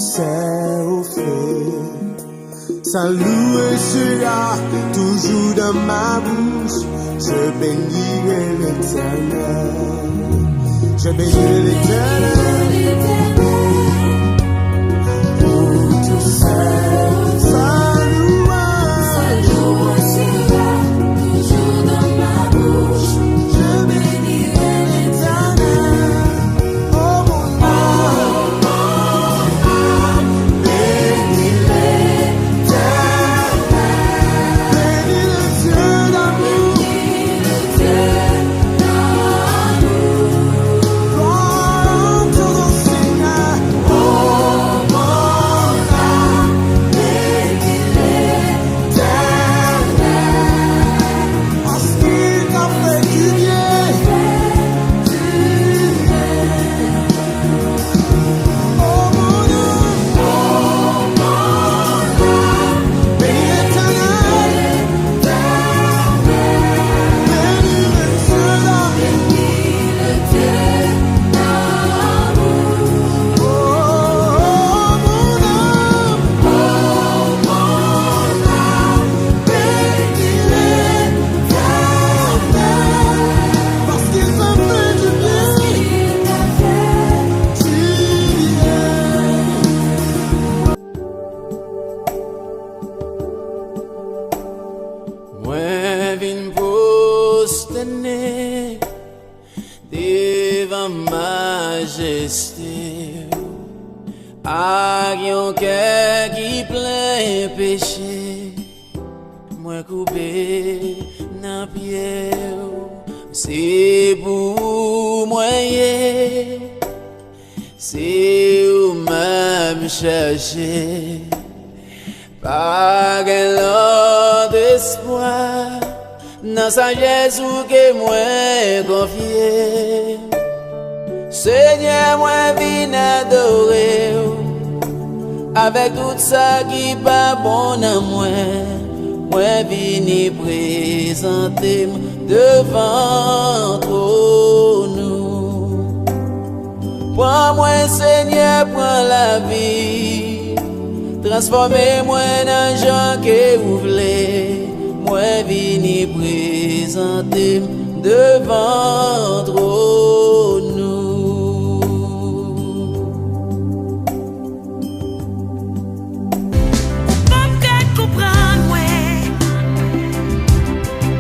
c'est au feu. Sa louange sera toujours dans ma bouche. Je bénirai l'Éternel. Je bénirai l'Éternel. Pour tout ça. Sa louange sera toujours dans ma bouche. Je bénirai l'Éternel. Oh mon âme, bénis l'Éternel. Bénis le Dieu d'amour. Gloire au Seigneur. Oh mon âme, bénis l'Éternel. Parce qu'il t'a fait du bien. Oh mon âme, bénis l'Éternel. Bénis le Dieu d'amour. Oh mon âme, bénis l'Éternel. Parce qu'il t'a fait du bien. Moi vin prosterner devant majesté, à yon cœur qui plein péché, moi coupé dans pied, c'est pour moi, c'est où même chercher. Pas gain d'espoir, dans sa Jésus que moi confié. Seigneur, moi vin adorer, avec tout ça qui pas bon à moi. Moi vini présenter devant nous. Prends-moi Seigneur, prends la vie. Transformez-moi dans gens que vous voulez. Moi vini présenter devant nous.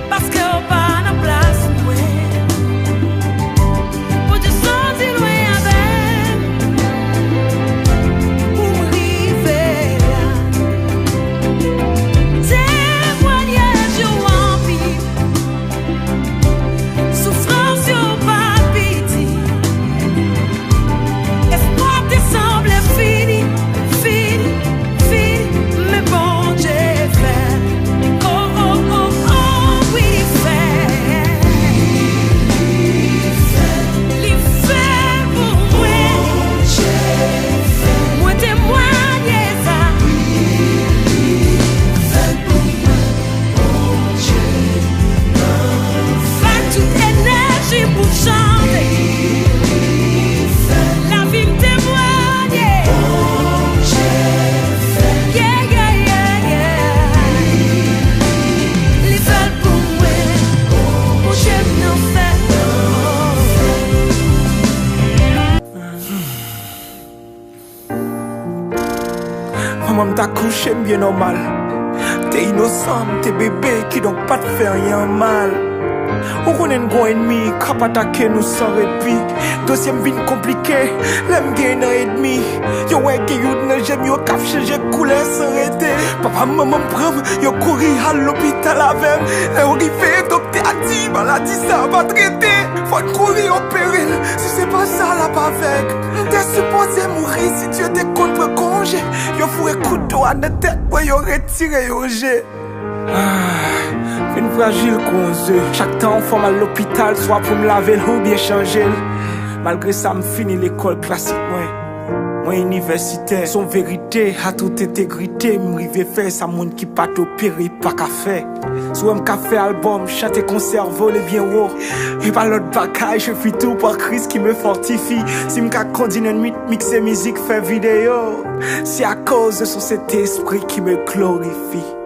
Parce que au pas na place pour te sentir loin avec pour m'river témoignage yo rempli souffrance yo pas pitié espoir te semble fini mais bon Dieu fait. Maman t'a couché bien normal. T'es innocent, t'es bébé qui donc pas te fait rien mal. On connaît un gros ennemi, cap attaquer nous sans répit. Deuxième vie compliqué, l'aime gain et demi. Yo ouais que yo ne j'aime yo cap changer couleur sans arrêter. Papa maman prend, yo courir à l'hôpital avec. Et on fait docteur a dit maladie ça va traiter. Faut courir au péril, si c'est pas ça la pas avec. T'es supposé mourir si Dieu te compte pour congé. Yo fourré couteau à la tête pour yo retirer yo jet. Une fragile cause. Chaque temps on forme à l'hôpital, soit pour me laver ou bien changer. Malgré ça me finis l'école classique moi universitaire. Son vérité à toute intégrité. côté, m'rive faire ça moun qui pas opéré, pas qu'à faire. Soit m'ka fait album, chanter concert, voler bien haut. Et par l'autre bagaille, je fais tout par Christ qui me fortifie. Si m'ka condine une nuit, mixer musique, faire vidéo. C'est à cause de son cet esprit qui me glorifie.